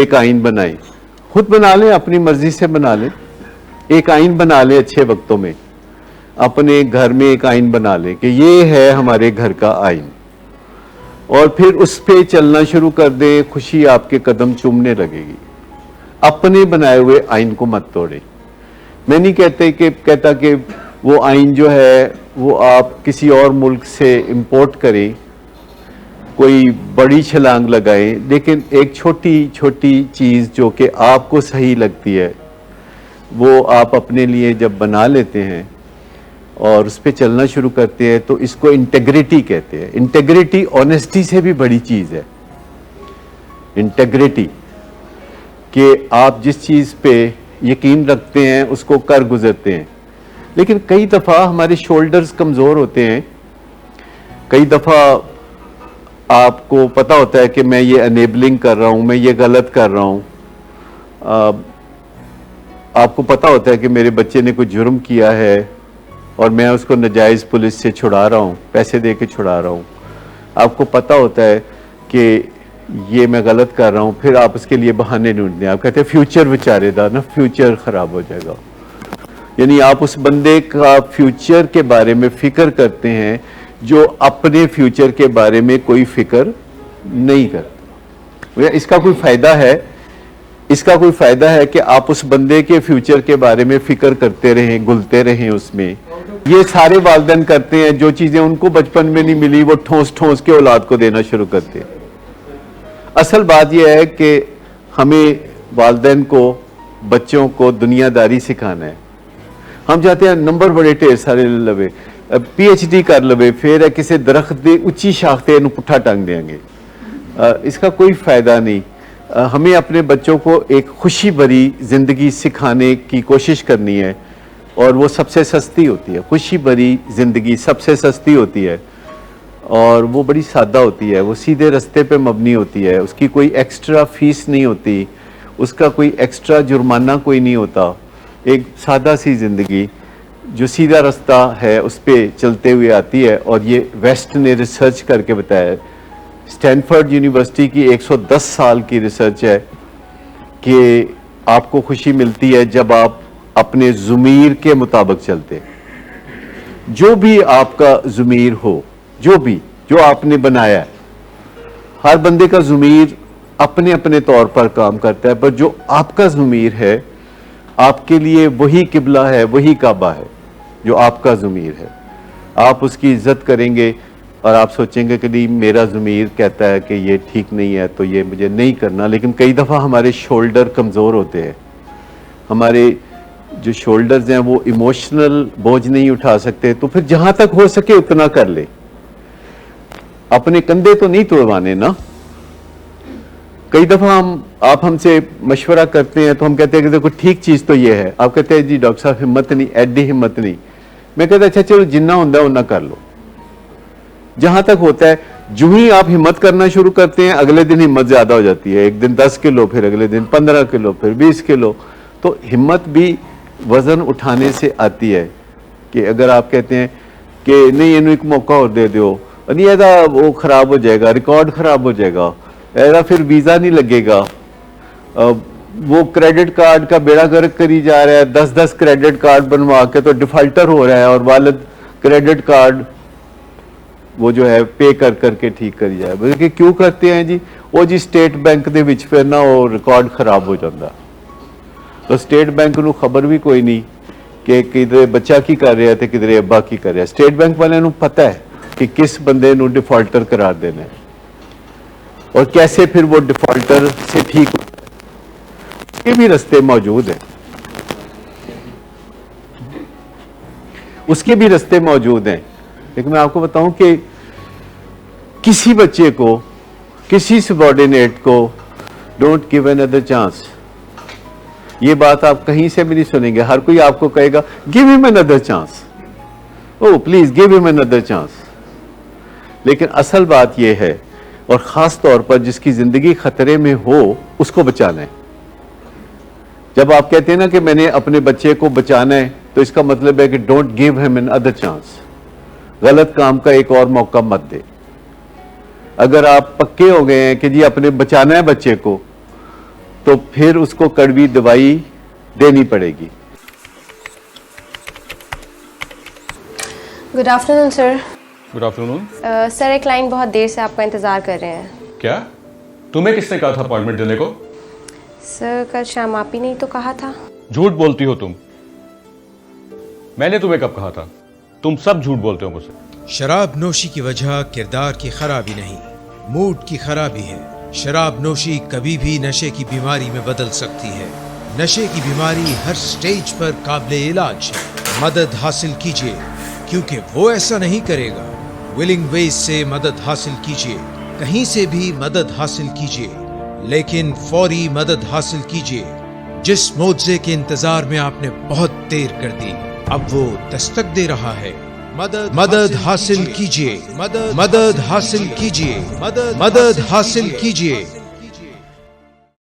ایک آئین بنائیں, خود بنا لیں, اپنی مرضی سے بنا لیں, ایک آئین بنا لیں اچھے وقتوں میں, اپنے گھر میں ایک آئین بنا لیں کہ یہ ہے ہمارے گھر کا آئین, اور پھر اس پہ چلنا شروع کر دیں, خوشی آپ کے قدم چومنے لگے گی. اپنے بنائے ہوئے آئین کو مت توڑیں. میں نہیں کہتا کہ وہ آئین جو ہے وہ آپ کسی اور ملک سے امپورٹ کریں, کوئی بڑی چھلانگ لگائیں, لیکن ایک چھوٹی چھوٹی چیز جو کہ آپ کو صحیح لگتی ہے وہ آپ اپنے لیے جب بنا لیتے ہیں اور اس پہ چلنا شروع کرتے ہیں تو اس کو انٹیگریٹی کہتے ہیں. انٹیگریٹی آنیسٹی سے بھی بڑی چیز ہے. انٹیگریٹی کہ آپ جس چیز پہ یقین رکھتے ہیں اس کو کر گزرتے ہیں. لیکن کئی دفعہ ہمارے شولڈرز کمزور ہوتے ہیں, کئی دفعہ آپ کو پتا ہوتا ہے کہ میں یہ انیبلنگ کر رہا ہوں, میں یہ غلط کر رہا ہوں. آپ کو پتا ہوتا ہے کہ میرے بچے نے کوئی جرم کیا ہے اور میں اس کو ناجائز پولیس سے چھڑا رہا ہوں, پیسے دے کے چھڑا رہا ہوں. آپ کو پتا ہوتا ہے کہ یہ میں غلط کر رہا ہوں, پھر آپ اس کے لیے بہانے ڈھونڈتے ہیں. آپ کہتے ہیں فیوچر بیچارے دا نا, فیوچر خراب ہو جائے گا. یعنی آپ اس بندے کا فیوچر کے بارے میں فکر کرتے ہیں جو اپنے فیوچر کے بارے میں کوئی فکر نہیں کرتا. اس کا کوئی فائدہ ہے؟ اس کا کوئی فائدہ ہے کہ آپ اس بندے کے فیوچر کے بارے میں فکر کرتے رہیں, گلتے رہیں اس میں. یہ سارے والدین کرتے ہیں, جو چیزیں ان کو بچپن میں نہیں ملی وہ ٹھونس ٹھونس کے اولاد کو دینا شروع کرتے ہیں. اصل بات یہ ہے کہ ہمیں والدین کو بچوں کو دنیا داری سکھانا ہے. ہم چاہتے ہیں نمبر بڑے ٹھیر سارے لوے, پی ایچ ڈی کر لوے, پھر ہے کسی درخت دے اچھی شاختے انہوں پٹھا ٹانگ دیں گے. اس کا کوئی فائدہ نہیں. ہمیں اپنے بچوں کو ایک خوشی بھری زندگی سکھانے کی کوشش کرنی ہے, اور وہ سب سے سستی ہوتی ہے. خوشی بھری زندگی سب سے سستی ہوتی ہے, اور وہ بڑی سادہ ہوتی ہے, وہ سیدھے رستے پہ مبنی ہوتی ہے. اس کی کوئی ایکسٹرا فیس نہیں ہوتی, اس کا کوئی ایکسٹرا جرمانہ کوئی نہیں ہوتا. ایک سادہ سی زندگی جو سیدھا رستہ ہے اس پہ چلتے ہوئے آتی ہے. اور یہ ویسٹ نے ریسرچ کر کے بتایا ہے, اسٹینفورڈ یونیورسٹی کی 110 سال کی ریسرچ ہے کہ آپ کو خوشی ملتی ہے جب آپ اپنے ضمیر کے مطابق چلتے. جو بھی آپ کا ضمیر ہو, جو آپ نے بنایا ہے, ہر بندے کا ضمیر اپنے اپنے طور پر کام کرتا ہے, پر جو آپ کا ضمیر ہے آپ کے لیے وہی قبلہ ہے, وہی کعبہ ہے جو آپ کا ضمیر ہے. آپ اس کی عزت کریں گے اور آپ سوچیں گے کہ نہیں میرا ضمیر کہتا ہے کہ یہ ٹھیک نہیں ہے تو یہ مجھے نہیں کرنا. لیکن کئی دفعہ ہمارے شولڈر کمزور ہوتے ہیں, ہمارے جو شولڈرز ہیں وہ ایموشنل بوجھ نہیں اٹھا سکتے, تو پھر جہاں تک ہو سکے اتنا کر لے. اپنے کندھے تو نہیں توڑوانے نا. کئی دفعہ آپ ہم سے مشورہ کرتے ہیں تو ہم کہتے ہیں کہ دیکھو ٹھیک چیز تو یہ ہے. آپ کہتے ہیں جی ڈاکٹر صاحب ہمت نہیں, ایڈی ہمت نہیں. میں کہتا اچھا چلو جنہ ہوتا ہے اتنا کر لو, جہاں تک ہوتا ہے. جو ہی آپ ہمت کرنا شروع کرتے ہیں اگلے دن ہمت زیادہ ہو جاتی ہے. ایک دن 10 کلو, پھر اگلے دن 15 کلو, پھر 20 کلو. تو ہمت بھی وزن اٹھانے سے آتی ہے. کہ اگر آپ کہتے ہیں کہ نہیں انہوں ایک موقع اور دے دو, نہیں ایسا وہ خراب ہو جائے گا, ریکارڈ خراب ہو جائے گا, ایسا پھر ویزا نہیں لگے گا, وہ کریڈٹ کارڈ کا بیڑا گرک کری جا رہا ہے, 10 کریڈٹ کارڈ بنوا کے تو ڈیفالٹر ہو رہا ہے, اور والد کریڈٹ کارڈ وہ جو ہے پے کر کے ٹھیک کری جائے. بلکہ کیوں کرتے ہیں جی, وہ جی اسٹیٹ بینک دے وچ پھر نا وہ ریکارڈ خراب ہو جاتا. تو اسٹیٹ بینک نو خبر بھی کوئی نہیں کہ کدھر بچہ کی کر رہا ہے تو کدھر ابا کی کر رہا ہے. اسٹیٹ بینک والے نو پتہ ہے کہ کس بندے نو ڈیفالٹر قرار دینا ہے اور کیسے پھر وہ ڈیفالٹر سے ٹھیک ہو. اس کے بھی رستے موجود ہیں, اس کے بھی رستے موجود ہیں. لیکن میں آپ کو بتاؤں کہ کسی بچے کو, کسی سبارڈینیٹ کو ڈونٹ گیو another چانس. یہ بات آپ کہیں سے بھی نہیں سنیں گے. ہر کوئی آپ کو کہے گا give him another chance, oh please give him another chance. لیکن اصل بات یہ ہے, اور خاص طور پر جس کی زندگی خطرے میں ہو اس کو بچانا ہے. جب آپ کہتے ہیں نا کہ میں نے اپنے بچے کو بچانا ہے تو اس کا مطلب ہے کہ don't give him another chance. غلط کام کا ایک اور موقع مت دے. اگر آپ پکے ہو گئے ہیں کہ جی اپنے بچانا ہے بچے کو, تو پھر اس کو کڑوی دوائی دینی پڑے گی. Good afternoon sir. Good afternoon. Sir ایک کلائنٹ بہت دیر سے آپ کا انتظار کر رہے ہیں. کیا تمہیں کس نے کہا تھا اپائنٹمنٹ دینے کو؟ سر کل شام آپ ہی نہیں تو کہا تھا. جھوٹ بولتی ہو تم. میں نے تمہیں کب کہا تھا؟ تم سب جھوٹ بولتے ہو مجھ سے. شراب نوشی کی وجہ کردار کی خرابی نہیں، موڈ کی خرابی ہے. شراب نوشی کبھی بھی نشے کی بیماری میں بدل سکتی ہے. نشے کی بیماری ہر سٹیج پر قابل علاج ہے. مدد حاصل کیجیے کیونکہ وہ ایسا نہیں کرے گا. ولنگ ویز سے مدد حاصل کیجیے، کہیں سے بھی مدد حاصل کیجیے، لیکن فوری مدد حاصل کیجیے. جس معجزے کے انتظار میں آپ نے بہت دیر کر دی اب وہ دستک دے رہا ہے. مدد حاصل کیجیے، مدد حاصل کیجیے، مدد حاصل کیجیے.